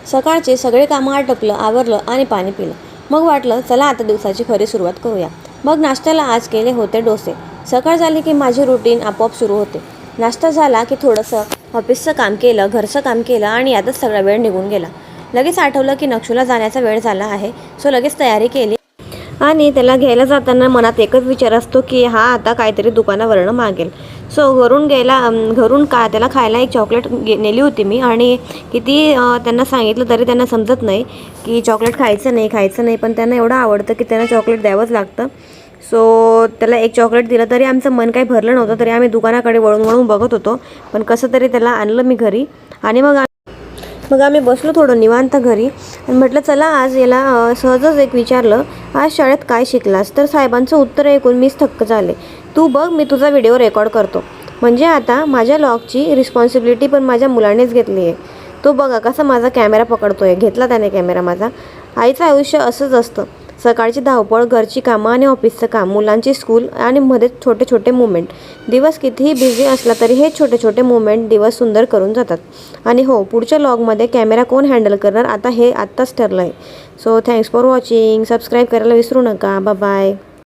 सकाळचे सगळे कामं आटपलं, आवरलं आणि पाणी पिलं. मग वाटलं चला आता दिवसाची खरी सुरुवात करूया. मग नाश्त्याला आज केले होते डोसे. सकाळ झाली की माझी रुटीन आपोआप सुरू होते. नाश्ता झाला की थोडंसं ऑफिसचं काम केलं, घरचं काम केलं आणि यातच सगळा वेळ निघून गेला. लगेच आठवलं की नक्षूला जाण्याचा वेळ झाला आहे. सो लगेच तयारी केली आणि त्याला घ्यायला जाताना मनात एकच विचार असतो की हा आता काहीतरी दुकानावरनं मागेल. सो घरून त्याला खायला एक चॉकलेट नेली होती मी आणि किती त्यांना सांगितलं तरी त्यांना समजत नाही की चॉकलेट खायचं नाही, पण त्यांना एवढं आवडतं की त्यांना चॉकलेट द्यावंच लागतं. सो त्याला एक चॉकलेट दिलं तरी आमचं मन काही भरलं नव्हतं. तरी आम्ही दुकानाकडे वळून बघत होतो, पण कसं तरी त्याला आणलं मी घरी. आणि मग आम्ही बसलो थोडं निवांत घरी आणि म्हटलं चला आज याला सहजच एक विचारलं, आज शाळेत काय शिकलास? तर साहेबांचं उत्तर ऐकून मीच थक्क झाले. तू बघ, मी तुझा व्हिडिओ रेकॉर्ड करतो. म्हणजे आता माझ्या लॉगची रिस्पॉन्सिबिलिटी पण माझ्या मुलानेच घेतली आहे. तो बघा कसा माझा कॅमेरा पकडतोय. घेतला त्याने कॅमेरा माझा. आईचं आयुष्य असंच असतं. सकाळची धावपळ, घरची कामं आणि ऑफिसचं काम, मुलांची स्कूल आणि मध्ये छोटे छोटे मुवमेंट. दिवस कितीही बिझी असला तरी हे छोटे छोटे मुवमेंट दिवस सुंदर करून जातात. आणि हो, पुढच्या लॉगमध्ये कॅमेरा कोण हँडल करणार आता हे आत्ताच ठरलं आहे. So thanks for watching. Subscribe करायला विसरू नका. बाय.